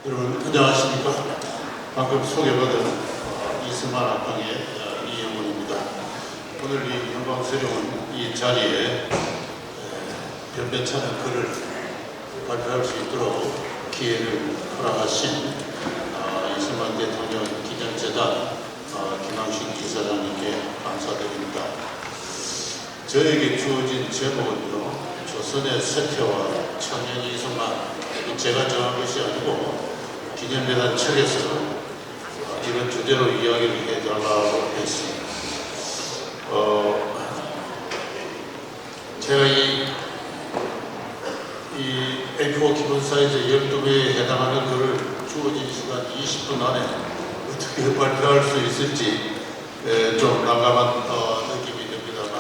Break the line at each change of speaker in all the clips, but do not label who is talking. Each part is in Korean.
여러분 안녕하십니까. 방금 소개받은 이승만 안방의 이영훈입니다. 오늘 이 영광스러운 이 자리에 변변찮은 글을 발표할 수 있도록 기회를 허락하신 이승만 대통령 기념재단 김항식 이사장님께 감사드립니다. 저에게 주어진 제목은요, 조선의 쇠퇴와 청년 이승만, 제가 정한 것이 아니고 기념재단 측에서 이런 주제로 이야기를 해달라고 했습니다. 제가 이 A4 기본 사이즈 12배에 해당하는 글을 주어진 시간 20분 안에 어떻게 발표할 수 있을지 좀 난감한 느낌이 듭니다만,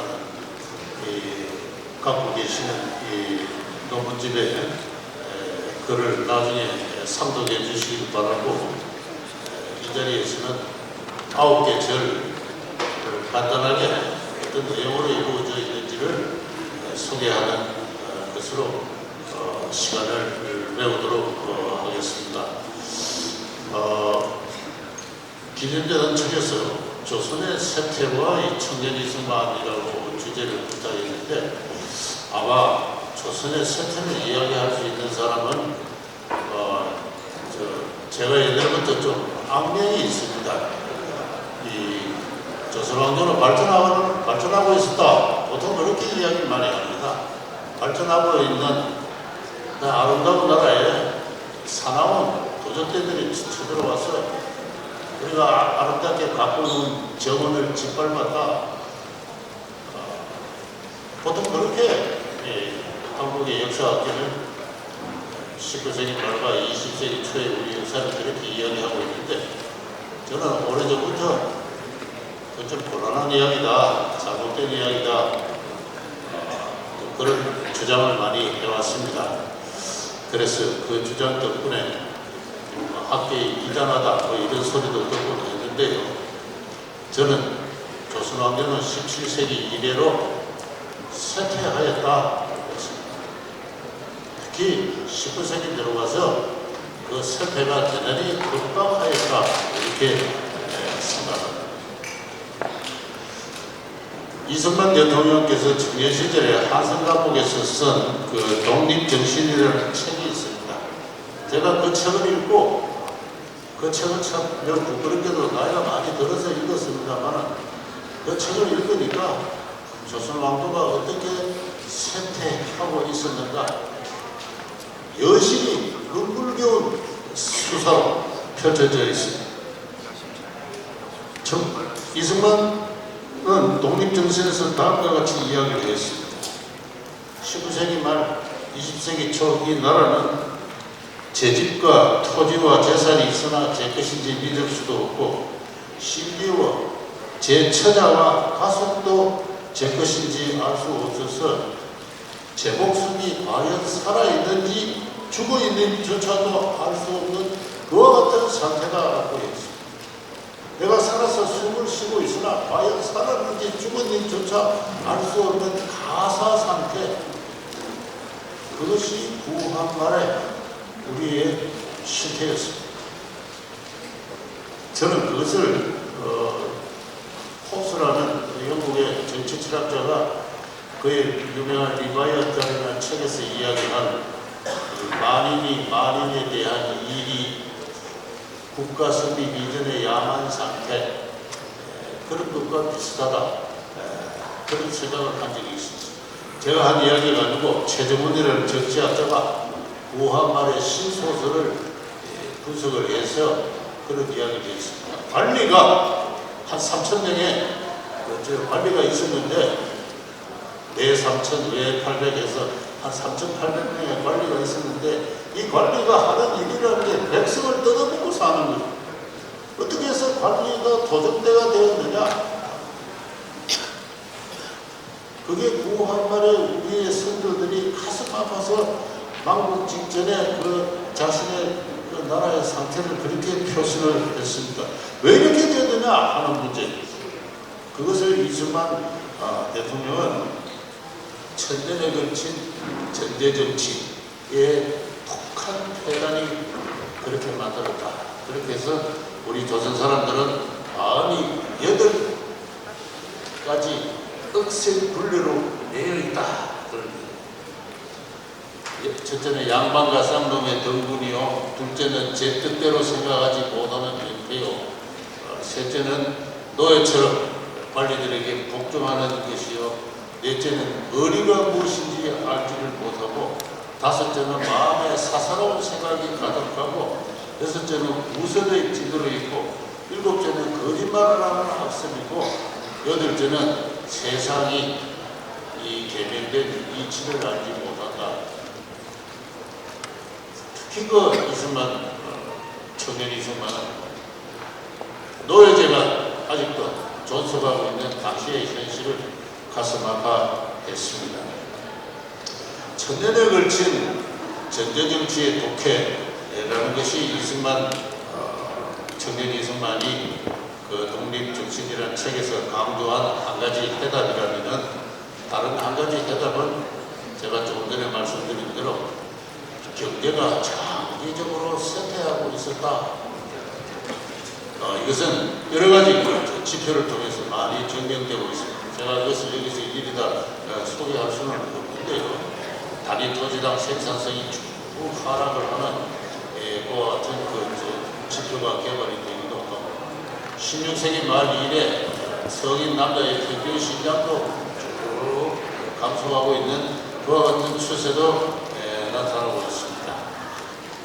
갖고 계시는 이 논문집에 글을 나중에 상독해 주시기 바라고, 이 자리에서는 9개 절을 간단하게 어떤 내용으로 이루어져 있는지를 소개하는 것으로 시간을 메우도록 하겠습니다. 기념재단 측에서 조선의 쇠퇴와 이 청년 이승만이라고 주제를 부탁했는데, 아마 조선의 쇠퇴를 이야기할 수 있는 사람은 제가 옛날부터 좀 악명이 있습니다. 이 조선 왕조는 발전하고 있었다. 보통 그렇게 이야기를 많이 합니다. 발전하고 있는 아름다운 나라에 사나운 도적대들이 쳐들어와서 우리가 아름답게 갖고 있는 정원을 짓밟았다. 보통 그렇게 한국의 역사학계는 19세기 말과 20세기 초에 우리 역사를 그렇게 이야기하고 있는데, 저는 오래전부터 좀 곤란한 이야기다, 잘못된 이야기다, 그런 주장을 많이 해왔습니다. 그래서 그 주장 덕분에 학계에 이단하다 이런 소리도 듣고 했는데요. 저는 조선 왕조는 17세기 이래로 쇠퇴하였다. 특히 19세기 들어와서 그 쇠퇴가 대단히 급박하였다. 이렇게 생각합니다. 이승만 대통령께서 청년 시절에 한성감옥에서 쓴 그 독립정신이라는 책이 있습니다. 제가 그 책을 읽고, 그 책은 참 부끄럽게도 나이가 많이 들어서 읽었습니다만, 그 책을 읽으니까 조선 왕조가 어떻게 쇠퇴하고 있었는가 여실히 눈물겨운 수사로 펼쳐져 있습니다. 이승만은 독립정신에서 다음과 같이 이야기를 했습니다. 19세기 말 20세기 초 이 나라는 제 집과 토지와 재산이 있으나 제 것인지 믿을 수도 없고, 심지어 제 처자와 가족도 제 것인지 알 수 없어서 제 목숨이 과연 살아있는지 죽어있는지조차도 알 수 없는 그와 같은 상태다라고 했습니다. 내가 살아서 숨을 쉬고 있으나 과연 살았는지 죽었는지조차 알 수 없는 가사 상태, 그것이 구한말의 우리의 실태였습니다. 저는 그것을 호스라는 영국의 정치 철학자가 그의 유명한 리바이어트라는 책에서 이야기한 만인에 대한 이익이 국가 승리 이전의 야만 상태, 그런 것과 비슷하다, 그런 생각을 한 적이 있습니다. 제가 한 이야기가 아니고 최정훈이라는 정치학자가 구한말의 신소설을 분석을 해서 그런 이야기를 했습니다. 관리가 한 3,000명의 관리가 있었는데, 내 3,000, 외 800에서 한 3,800명의 관리가 있었는데, 이 관리가 하는 일이라는 게 백성을 뜯어먹고 사는 거죠. 어떻게 해서 관리가 도적대가 되었느냐? 그게 구한말에 우리의 선조들이 가슴 아파서 망국 직전에 그 자신의 그 나라의 상태를 그렇게 표시를 했습니다. 왜 이렇게 되느냐 하는 문제. 그것을 이승만 대통령은 천년에 걸친 전제정치에 독한 폐단이 그렇게 만들었다. 그렇게 해서 우리 조선 사람들은 마음이 8가지 억센 굴레로 매여 있다. 첫째는 양반과 쌍놈의 덩군이요, 둘째는 제 뜻대로 생각하지 못하는 명패요, 셋째는 노예처럼 관리들에게 복종하는 것이요, 넷째는 의리가 무엇인지 알지를 못하고, 다섯째는 마음에 사사로운 생각이 가득하고, 여섯째는 우선의 지도로 있고, 일곱째는 거짓말을 하는 학습이고, 여덟째는 세상이 이 계명된 이치를 알지 못한다. 특히 그 이승만, 청년 이승만은 노예제가 아직도 존속하고 있는 당시의 현실을 가슴 아파했습니다. 천년에 걸친 전제정치의 독해라는 것이 이승만, 청년 이승만이 그 독립정신이라는 책에서 강조한 한 가지 해답이라면은, 다른 한 가지 해답은 제가 조금 전에 말씀드린 대로 경제가 장기적으로 쇠퇴하고 있었다. 이것은 여러 가지 지표를 통해서 많이 증명되고 있습니다. 제가 이것을 여기서 일일이 다 소개할 수는 없는데요. 단위 토지당 생산성이 쭉 하락을 하는 그와 같은 지표가 개발이 되기도 하고, 16세기 말 이래 성인 남자의 평균 신장도 쭉 감소하고 있는 그와 같은 추세도 나타나고 있습니다.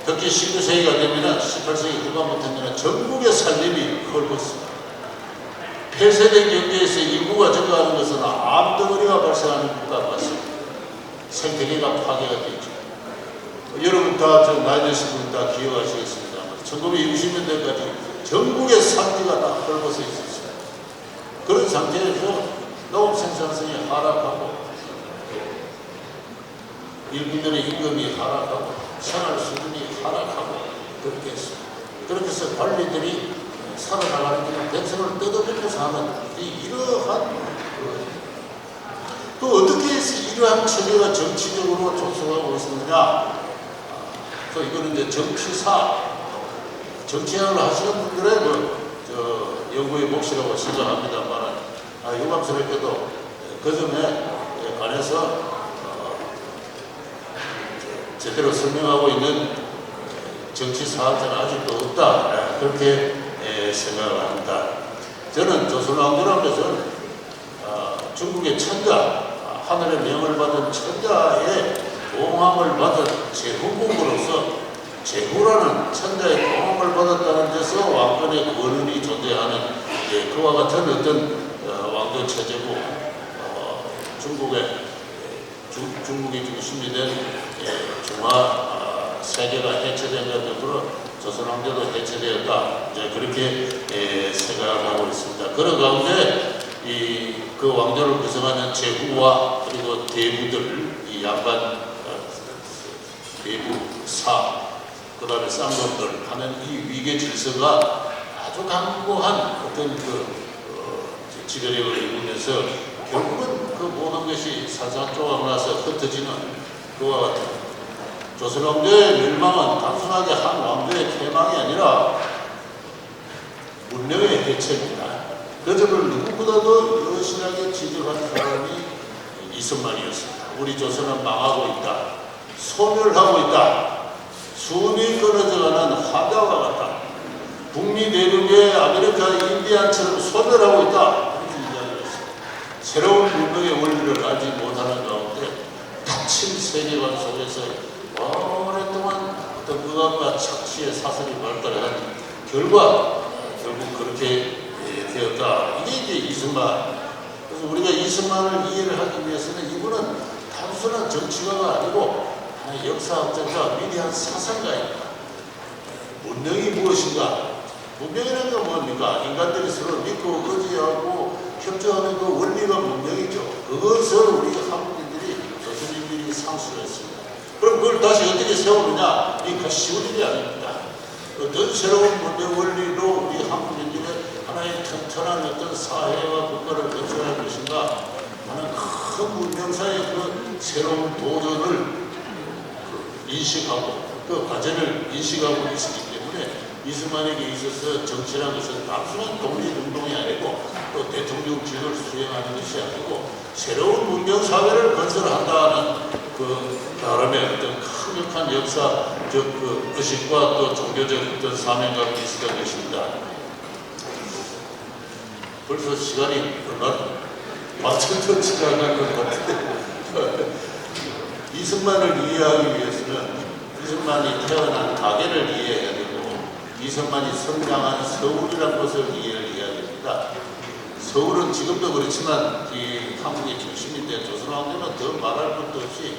특히 19세기가 되면 18세기 후반부터는 전국의 살림이 헐벗습니다. 폐쇄된 경제에서 인구가 증가하는 것은 암덩어리가 발생하는 것과 같습니다. 생태계가 파괴가 되죠. 여러분 다 나이 드신 분 다 기억하시겠습니다만 1960년대까지 전국의 산지가 다 헐벗어 있었습니다. 그런 상태에서 농업 생산성이 하락하고 일민들의 임금이 하락하고 생활 수준이 하락하고 그렇게 했습니다. 그렇게 해서 관리들이 살아나가는 길은 백성을 뜯어먹고서 하는 이러한 또 어떻게 해서 이러한 체계가 정치적으로 존속하고 있었느냐. 이거는 이제 정치학을 하시는 분들의 연구의 몫이라고 생각합니다만, 유감스럽게도 그 점에 관해서 제대로 설명하고 있는 정치 사학자는 아직도 없다. 그렇게 생각을 합니다. 저는 조선왕조라는 것은 중국의 천자, 하늘의 명을 받은 천자의 도움을 받은 제후국으로서, 제후라는 천자의 도움을 받았다는 데서 왕권의 권한이 존재하는 그와 같은 어떤 왕조 체제고, 중국이 중심이 된 중화 세계가 해체된 것으로 조선왕조도 해체되었다. 그렇게 생각하고 있습니다. 그런 가운데 그 왕조를 구성하는 제후와 그리고 대부들, 이 양반 대부, 그 다음에 쌍놈들 하는 이 위계 질서가 아주 강고한 어떤 지배력을 이루면서 결국은 그 모든 것이 산산조각 나서 흩어지는 그와 같은 조선왕조의 멸망은 단순하게 한 왕조의 패망이 아니라 문명의 해체입니다. 그 점을 누구보다도 여실하게 지적한 사람이 이승만이었습니다. 우리 조선은 망하고 있다. 소멸하고 있다. 숨이 끊어져가는 화자와 같다. 북미 대륙의 아메리카 인디안처럼 소멸하고 있다. 새로운 문명의 원리를 알지 못하는 가운데 닫힌 세계관 속에서 오랫동안 어떤 의학과 착시의 사설이 발달한 결과 결국 그렇게 되었다. 이게 이제 이승만. 그래서 우리가 이승만을 이해를 하기 위해서는 이분은 단순한 정치가가 아니고 역사학자가 위대한 사상가입니다. 문명이 무엇인가? 문명이라는 건 뭡니까? 인간들이 서로 믿고 의지하고 협조하는 그 원리가 문명이죠. 그것을 우리가 한국인들이, 조선인들이 상수를 했습니다. 그럼 그걸 다시 어떻게 세우느냐? 이게 쉬운 일이 아닙니다. 어떤 새로운 문명 원리로 우리 한국인들의 하나의 튼튼한 어떤 사회와 국가를 건설할 것인가 하는 큰 문명사의 그 새로운 도전을 인식하고 그 과제를 인식하고 있었기 때문에 때문에 이승만에게 있어서 정치라는 것은 단순한 독립운동이 아니고 또 대통령 직을 수행하는 것이 아니고 새로운 문명사회를 건설한다는 그 나름의 어떤 강력한 역사적 그 의식과 또 종교적 어떤 사명감이 있었던 것입니다. 벌써 시간이 얼마 완전 지나간 것 같은데 이승만을 이해하기 위해서는 이승만이 태어난 가계를 이해해야 되고 이승만이 성장한 서울이라는 것을 이해해야 됩니다. 서울은 지금도 그렇지만 이 한국의 중심인데 조선왕조는 더 말할 것도 없이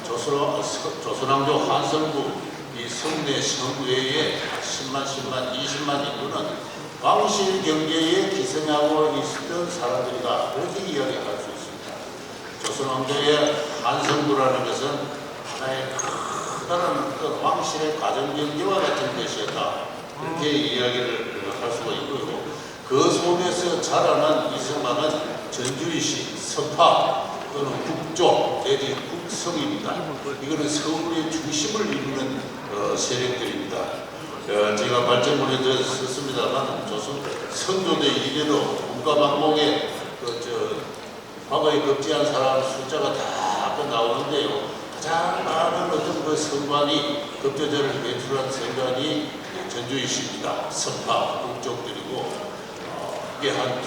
조선왕조 한성부 이 성내 성외에 10만, 20만 인구는 왕실 경제에 기생하고 있었던 사람들이다. 그렇게 이야기할 수 있습니다. 조선왕조의 한성부라는 것은 하나의 커다란 어떤 왕실의 가정경제와 같은 것이었다. 이렇게 이야기를 할 수가 있고요. 그 속에서 자라난 이승만은 전주이시, 서파, 또는 국조, 내지 국성입니다. 이거는 서울의 중심을 이루는 세력들입니다. 제가 발전문에도 썼습니다만 조선 선조대 이래로 문가방공에 과거에 급제한 사람 숫자가 다 나오는데요. 가장 많은 어떤 그 선관이 급제자를 배출한 선관이 전주이시입니다. 서파, 국족들이고 이게 한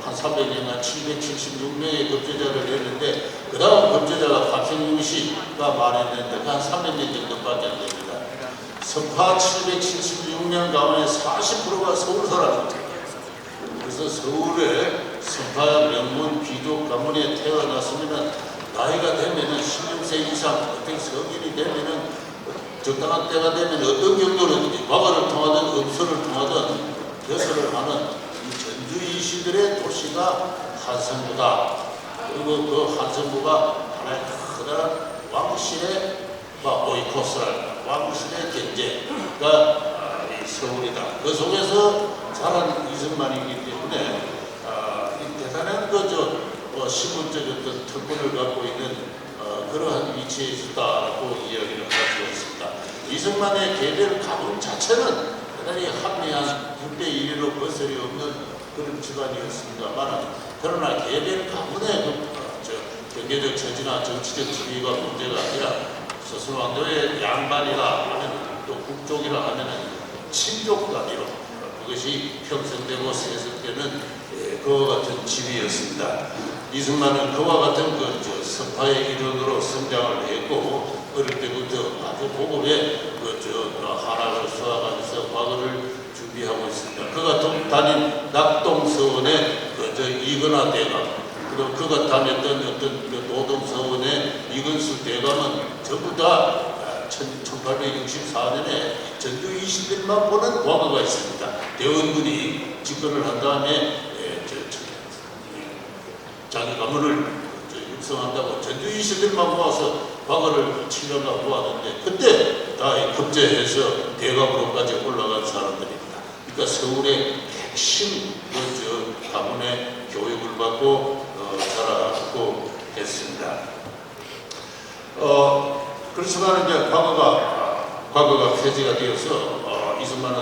300년, 776명의 급제자를 냈는데 그 다음 급제자가 박생용씨가 말했는데 한 300년 정도밖에 안 됩니다. 서파 776명 가운데 40%가 서울 사람입니다. 그래서 서울의 서파 명문 귀족 가문에 태어났으면 나이가 되면은 16세 이상 어떤 성인이 되면은 적당한 때가 되면 어떤 경로든지 과거를 통하든 음서를 통하든 개설을 하는 전주이시들의 도시가 한성부다. 그리고 그 한성부가 하나의 커다란 왕실의 오이코스랄 왕실의 경제가 서울이다. 그 속에서 자란 이승만이기 때문에 대단한 신분적 어떤 특권을 갖고 있는 그러한 위치에 있었다고 이야기를 할 수가 있습니다. 이승만의 개별 가문 자체는 대단히 합리한 6대 1위로 거슬이 없는 그런 집안이었습니다만 그러나 개별 가문의 경제적 처지나 정치적 지위가 문제가 아니라 조선왕조의 양반이라 하면 또 국족이라 하면 친족 단위로 그것이 형성되고 세습되는 그와 같은 집이었습니다. 이승만은 그와 같은 서파의 일원으로 성장을 했고 어릴 때부터 아주 고급의 한학을 수학하면서 과거를 준비하고 있습니다. 그가 다닌 낙동서원의 이근하 대감 그리고 그가 다녔던 어떤 노동서원의 이근수 대감은 전부 다 1864년에 전주이시들만 보는 과거가 있습니다. 대원군이 집권을 한 다음에 자기 가문을 육성한다고 전주이시들만 모아서 과거를 7년간 모았는데 그때 다 급제해서 대감으로까지 올라간 사람들입니다. 그러니까 서울의 핵심 가문의 교육을 받고 자라고 했습니다. 그렇지만 이제 과거가 폐지가 되어서 이승만은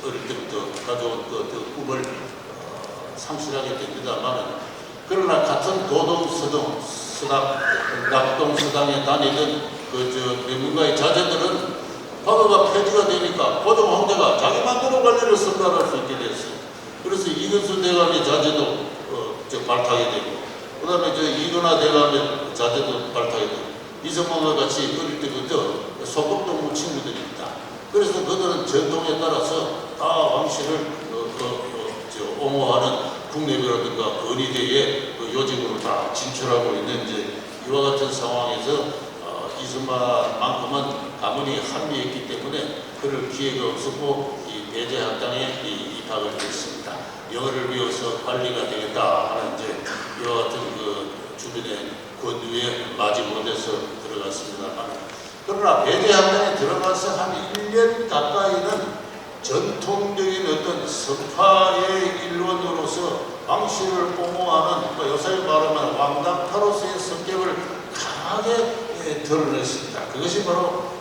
어릴 때부터 가져온 그 꿈을 상실하게 됩니다만 그러나 같은 낙동서당에 다니던 명문가의 자제들은 과거가 폐지가 되니까 고종 황제가 자기 맘대로 관리를 선발할 수 있게 됐어요. 그래서 이근수 대감의 자제도 발탁이 되고 그 다음에 이근하 대감의 자제도 발탁이 되고 이승만과 같이 어릴 때부터 소꿉동무 친구들입니다. 그래서 그들은 전통에 따라서 다 왕실을 옹호하는 국내부라든가 건의대에 요직으로 다 진출하고 있는 이와 같은 상황에서 이승만만큼은 가문이 한미했기 때문에 그럴 기회가 없었고 이 배제학당에 입학을 했습니다. 영어를 배워서 관리가 되겠다 하는 이와 같은 주변의 권유에 맞이 못해서 들어갔습니다만 그러나 배제학당에 들어가서 한 1년 가까이는 전통적인 어떤 서파의 일원으로서 왕실을 옹호하는 요새 말하면 왕당파로서의 성격을 강하게 드러냈습니다. 그것이 바로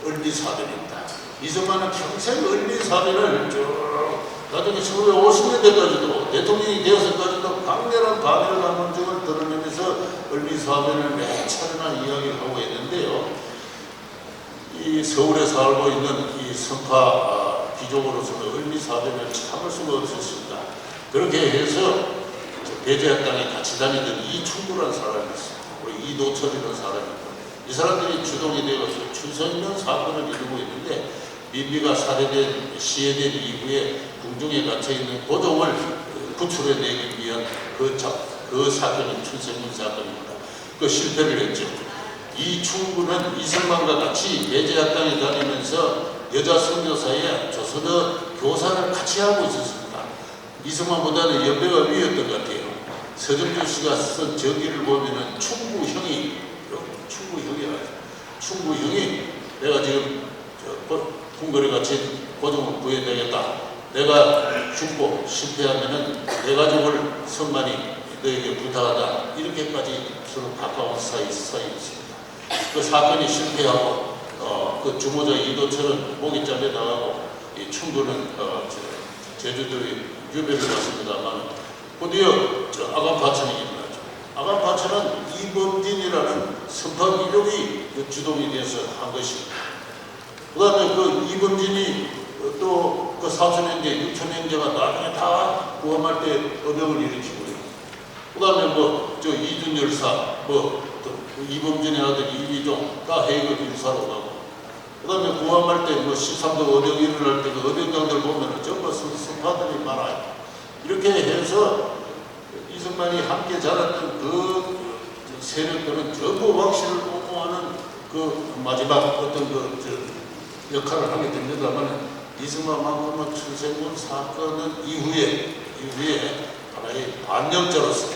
을비사변입니다. 이승만은 평생 을미사변을 쭉 나중에 1950년대까지도 대통령이 되어서까지도 강렬한 반일 감정을 드러내면서 을미사변을 매 차례나 이야기를 하고 있는데요. 이 서울에 살고 있는 이 성파 귀족으로서는 을미사변을 참을 수가 없었습니다. 그렇게 해서 배제한 땅에 같이 다니던 이충구라는 사람이 있어요. 우리 이노철이라는 사람이 있고, 이 사람들이 주동이 되어서 춘선면 사건을 이루고 있는데, 민비가 시해된 이후에 궁중에 갇혀있는 고종을 구출해내기 위한 그 사건이 춘선면 사건입니다. 그 실패를 했죠. 이 충구는 이승만과 같이 배제한 땅에 다니면서 여자 선교사에 조선어 교사를 같이 하고 있었습니다. 이승만보다는 연배가 위였던 것 같아요. 서정주 씨가 쓴 저기를 보면은 충구형이 내가 지금 궁궐에 같이 고종을 구해내겠다. 내가 죽고 실패하면은 내 가족을 성만이 너에게 부탁하다. 이렇게까지 서로 가까운 사이였습니다. 그 사건이 실패하고 그 주모자 이도철은 목이 잘려 나가고 이 충구는 제주도에 유배를 갔습니다만 드디어 아간파천이 일어나죠. 아간파천은 이범진이라는 선파 귀족이 주동이 돼서 한 것입니다. 그 다음에 그 이범진이 또 그 사천행제, 육천행제가 나중에 다 구함할 때 어명을 일으키고요. 그 다음에 이준열사, 이범진의 아들 이기종가 해외 인사로 가고, 그 다음에 구함할 때 시삼도 어명 일어날 때 그 어명장들 보면은 전부 선파들이 많아요. 이렇게 해서 이승만이 함께 자랐던 그 세력들은 전부 왕실을 옹호하는 그 마지막 어떤 역할을 하게 됩니다만, 이승만만큼은 춘생군 사건은 이후에 하나의 반역자로서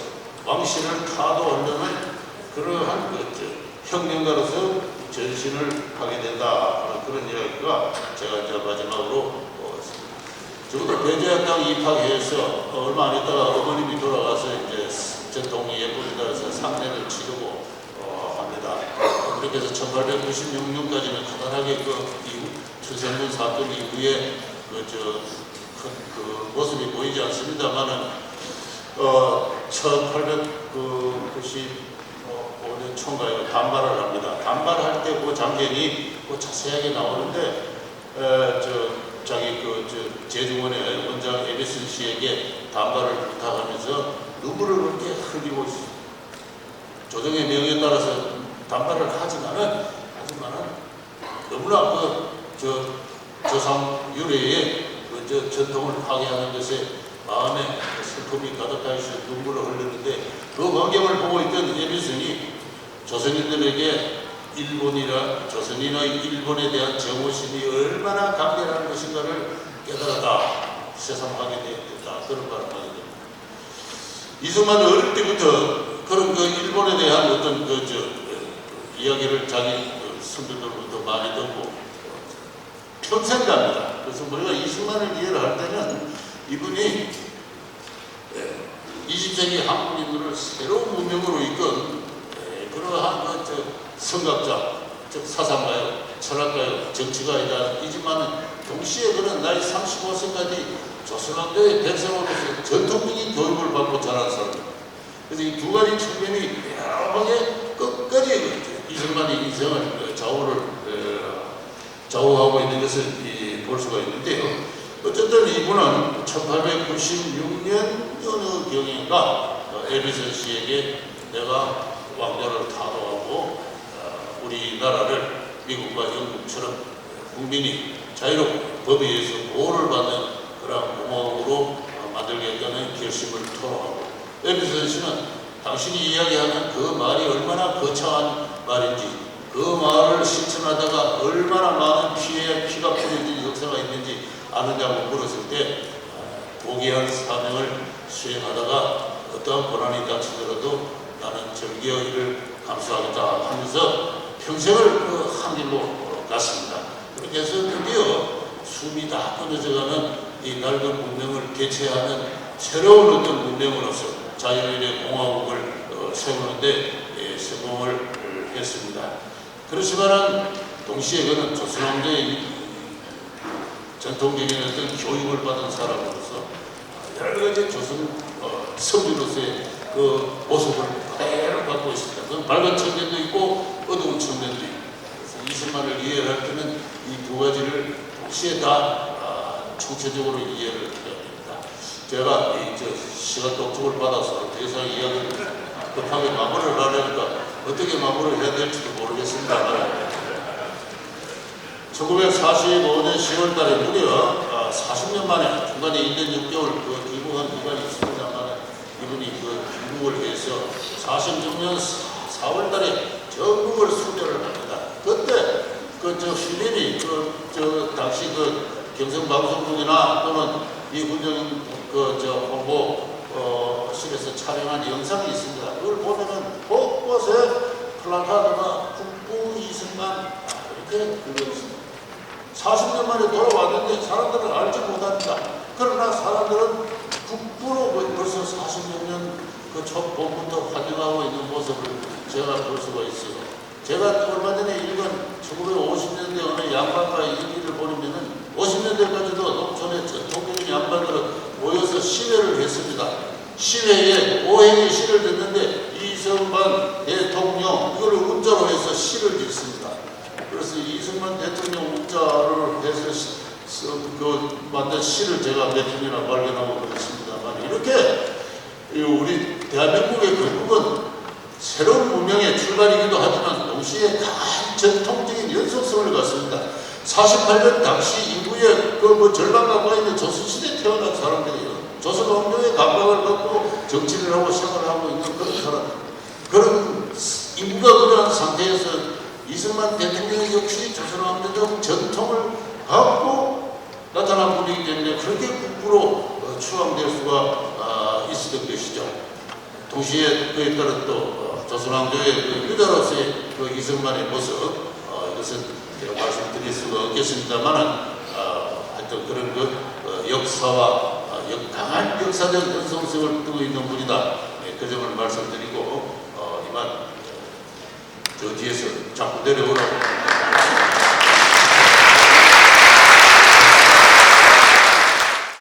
왕실을 타도하려는 그러한 혁명가로서 전신을 하게 된다. 그런 이야기가 제가 이제 마지막으로 적어도 배제한 땅 입학해서 얼마 안 있다가 어머님이 돌아가서 이제 전통 예불가에서 상례를 치르고 합니다. 그렇게 해서 1896년까지는 가난하게 춘생군 사건 이후에 그 모습이 보이지 않습니다만은 1895년 총가에 단발을 합니다. 단발할 때 그 장면이 자세하게 나오는데 제중원의 원장 에디슨 씨에게 단발을 부탁하면서 눈물을 그렇게 흘리고 있습니다. 조정의 명에 따라서 단발을 하지만은 너무나 조상 유래의 전통을 파괴하는 것에 마음에 슬픔이 가득하여서 눈물을 흘리는데, 그 광경을 보고 있던 에디슨이 조선인들에게 조선인의 일본에 대한 정오심이 얼마나 강렬한 것인가를 깨달았다, 세상하게 되었다, 그런 말을 하게 됩니다. 이승만은 어릴 때부터 그런 일본에 대한 어떤 이야기를 자기 선배들로부터 많이 듣고 평생 갑니다. 그래서 우리가 이승만을 이해를 할 때는 이분이 20세기 한국인들을 새로운 문명으로 이끈 그러한 성각자, 즉 사상가요, 철학가요, 정치가이지만은 동시에 그런 나이 35세까지 조선왕조의 백성으로서 전통적인 교육을 받고 자란 사람입니다. 그래서 이 두 가지 측면이 묘하게 끝까지 이승만의 인생을 좌우하고 있는 것을 볼 수가 있는데요. 어쨌든 이분은 1896년 어느 경인가 에디슨 씨에게 내가 왕조를 타도하고 우리나라를 미국과 영국처럼 국민이 자유롭고 법에 의해서 보호를 받는 그런 공화국으로 만들겠다는 결심을 토로하고, 에디슨 씨는 당신이 이야기하는 그 말이 얼마나 거창한 말인지, 그 말을 실천하다가 얼마나 많은 피가 뿌려진 역사가 있는지 아느냐고 물었을 때 고귀한 사명을 수행하다가 어떠한 고난이 닥치더라도 나는 절기어 이를 감수하겠다 하면서 평생을 한 길로 갔습니다. 그렇게 해서 드디어 숨이 다 끊어져가는 이 낡은 문명을 개최하는 새로운 어떤 문명으로서 자유인의 공화국을 세우는데 성공을 했습니다. 그렇지만은 동시에 그는 조선왕조의 전통적인 어떤 교육을 받은 사람으로서 여러 가지 조선 선비로서의 그 모습을 그대로 갖고 있습니다. 그건 밝은 청년도 있고 어두운 청년도 있고. 그래서 이승만을 이해할 때는 이 두 가지를 동시에 다 총체적으로 이해를 해야 됩니다. 제가 시간 독촉을 받아서 더 이상 이야기를 급하게 마무리를 하려니까 어떻게 마무리를 해야 될지도 모르겠습니다. 1945년 10월 달에 무려 40년 만에 중간에 1년 6개월 그 귀국한 기간이 있습니다만 이분이 그 귀국을 해서 46년 4월 달에 전국을 순회를 합니다. 그때 필름이 당시 경성방송국이나 또는 이군정 홍보실에서 촬영한 영상이 있습니다. 그걸 보면은 곳곳에 플래카드가 국부 이승만 이렇게 긁어 있습니다. 40년 만에 돌아왔는데 사람들은 알지 못합니다. 그러나 사람들은 국부로 벌써 40여 년 그 초봄부터 환영하고 있는 모습을 제가 볼 수가 있어요. 제가 얼마 전에 읽은 1950년대 어느 양반가 일기를 보면은 50년대까지도 농촌의 전통적인 양반들은 모여서 시회를 했습니다. 시회에 오행의 시를 듣는데 이승만 대통령 이걸 운자로 해서 시를 읽습니다. 그래서 이승만 대통령 운자를 해서 만든 시를 제가 몇 편이나 발견하고 그랬습니다만 이렇게 우리 대한민국의 건국은 새로운 문명의 출발이기도 하지만 동시에 강한 전통적인 연속성을 갖습니다. 48년 당시 인구의 절반 가까이는 조선시대에 태어난 사람들이에요. 조선 왕조의 감각을 갖고 정치를 하고 생활하고 있는 그런 사람. 그런 인구가 그러한 상태에서 이승만 대통령 역시 조선 왕조적 전통을 갖고 나타난 분이기 때문에 그렇게 국부로 추앙될 수가 있었던 것이죠. 동시에 그에 따른 또 조선왕조의 유다로서의 이승만의 모습 이것은 제가 말씀드릴 수가 없겠습니다만 하여튼 그런 역사와 강한 역사적 연속성을 띠고 있는 분이다. 그 점을 말씀드리고 이만 저 뒤에서 자꾸 내려오라고